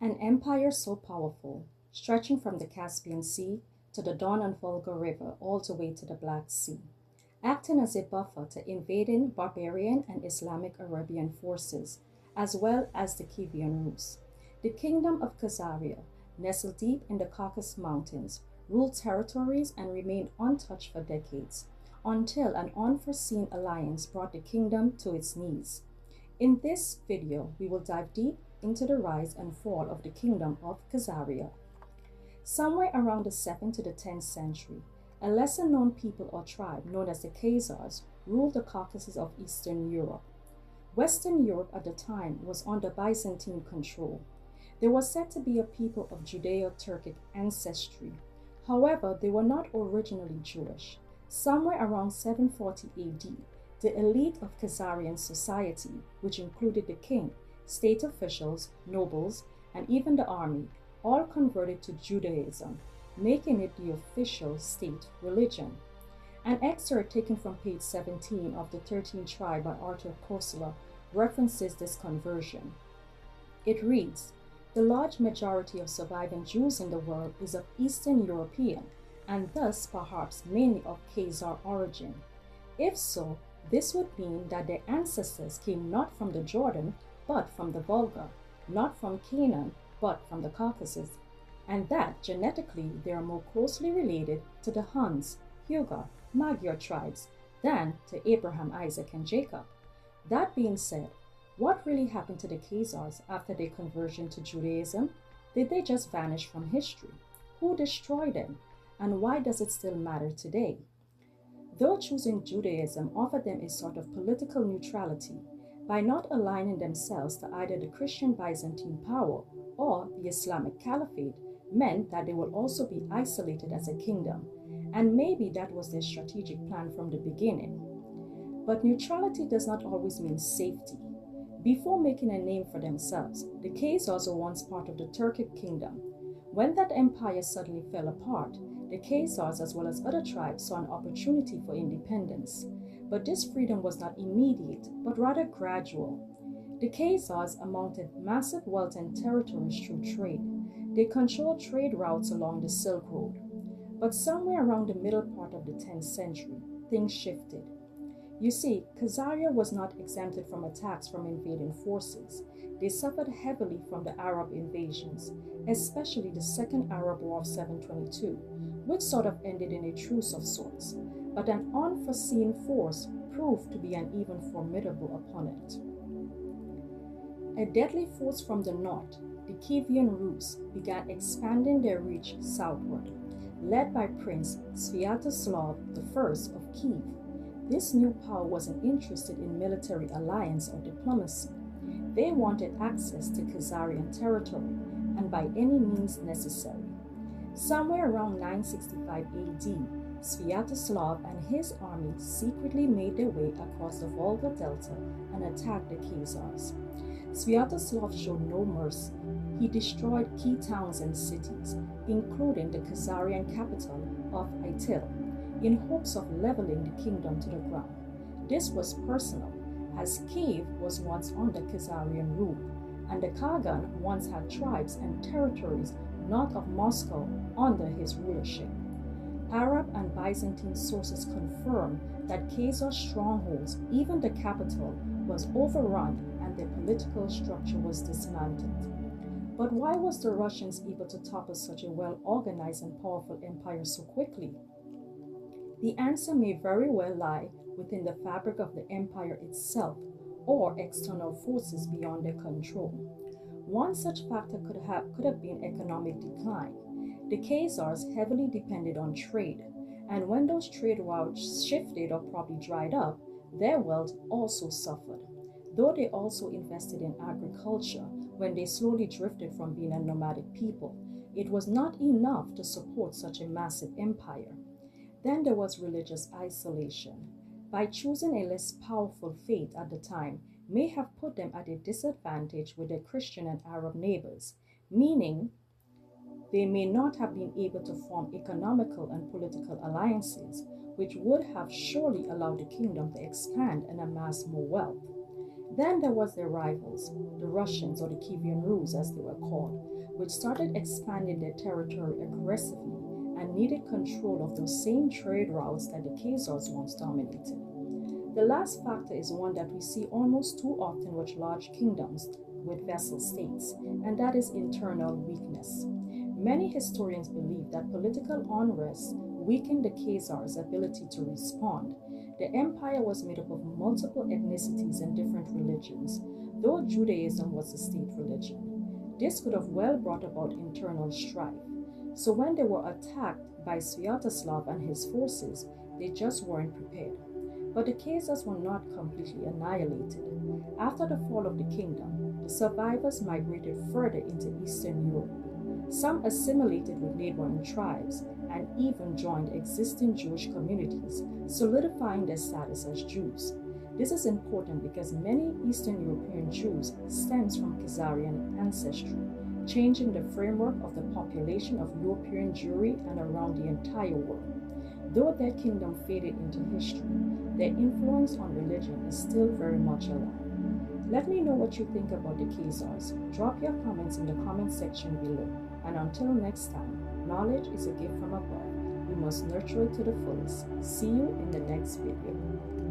An empire so powerful, stretching from the Caspian Sea to the Don and Volga River all the way to the Black Sea, acting as a buffer to invading barbarian and Islamic Arabian forces, as well as the Kievan Rus. The kingdom of Khazaria, nestled deep in the Caucasus Mountains, ruled territories and remained untouched for decades, until an unforeseen alliance brought the kingdom to its knees. In this video, we will dive deep into the rise and fall of the kingdom of Khazaria. Somewhere around the 7th to the 10th century, a lesser-known people or tribe known as the Khazars ruled the Caucasus of Eastern Europe. Western Europe at the time was under Byzantine control. They were said to be a people of Judeo-Turkic ancestry. However, they were not originally Jewish. Somewhere around 740 AD, the elite of Khazarian society, which included the king, state officials, nobles, and even the army, all converted to Judaism, making it the official state religion. An excerpt taken from page 17 of the 13th Tribe by Arthur Koestler references this conversion. It reads, "The large majority of surviving Jews in the world is of Eastern European, and thus perhaps mainly of Khazar origin. If so, this would mean that their ancestors came not from the Jordan, but from the Volga, not from Canaan, but from the Caucasus, and that genetically they are more closely related to the Huns, Huga, Magyar tribes than to Abraham, Isaac, and Jacob." That being said, what really happened to the Khazars after their conversion to Judaism? Did they just vanish from history? Who destroyed them? And why does it still matter today? Though choosing Judaism offered them a sort of political neutrality, by not aligning themselves to either the Christian Byzantine power or the Islamic Caliphate, meant that they will also be isolated as a kingdom, and maybe that was their strategic plan from the beginning. But neutrality does not always mean safety. Before making a name for themselves, the Khazars were once part of the Turkic kingdom. When that empire suddenly fell apart, the Khazars, as well as other tribes, saw an opportunity for independence. But this freedom was not immediate, but rather gradual. The Khazars amounted massive wealth and territories through trade. They controlled trade routes along the Silk Road. But somewhere around the middle part of the 10th century, things shifted. You see, Khazaria was not exempted from attacks from invading forces. They suffered heavily from the Arab invasions, especially the Second Arab War of 722, which sort of ended in a truce of sorts. But an unforeseen force proved to be an even formidable opponent. A deadly force from the north, the Kievan Rus, began expanding their reach southward, led by Prince Sviatoslav I of Kiev. This new power wasn't interested in military alliance or diplomacy. They wanted access to Khazarian territory, and by any means necessary. Somewhere around 965 AD, Sviatoslav and his army secretly made their way across the Volga Delta and attacked the Khazars. Sviatoslav showed no mercy. He destroyed key towns and cities, including the Khazarian capital of Itil, in hopes of leveling the kingdom to the ground. This was personal, as Kiev was once under Khazarian rule, and the Khagan once had tribes and territories north of Moscow under his rulership. Arab and Byzantine sources confirm that Khazar strongholds, even the capital, was overrun and their political structure was dismantled. But why was the Russians able to topple such a well-organized and powerful empire so quickly? The answer may very well lie within the fabric of the empire itself or external forces beyond their control. One such factor could have been economic decline. The Khazars heavily depended on trade, and when those trade routes shifted or probably dried up, their wealth also suffered. Though they also invested in agriculture when they slowly drifted from being a nomadic people, it was not enough to support such a massive empire. Then there was religious isolation. By choosing a less powerful faith at the time may have put them at a disadvantage with their Christian and Arab neighbors, meaning they may not have been able to form economical and political alliances, which would have surely allowed the kingdom to expand and amass more wealth. Then there was their rivals, the Russians, or the Kievan Rus as they were called, which started expanding their territory aggressively and needed control of those same trade routes that the Khazars once dominated. The last factor is one that we see almost too often with large kingdoms with vassal states, and that is internal weakness. Many historians believe that political unrest weakened the Khazars' ability to respond. The empire was made up of multiple ethnicities and different religions, though Judaism was the state religion. This could have well brought about internal strife. So when they were attacked by Sviatoslav and his forces, they just weren't prepared. But the Khazars were not completely annihilated. After the fall of the kingdom, the survivors migrated further into Eastern Europe. Some assimilated with neighboring tribes and even joined existing Jewish communities, solidifying their status as Jews. This is important because many Eastern European Jews stems from Khazarian ancestry, changing the framework of the population of European Jewry and around the entire world. Though their kingdom faded into history, their influence on religion is still very much alive. Let me know what you think about the Khazars. Drop your comments in the comment section below. And until next time, knowledge is a gift from above. We must nurture it to the fullest. See you in the next video.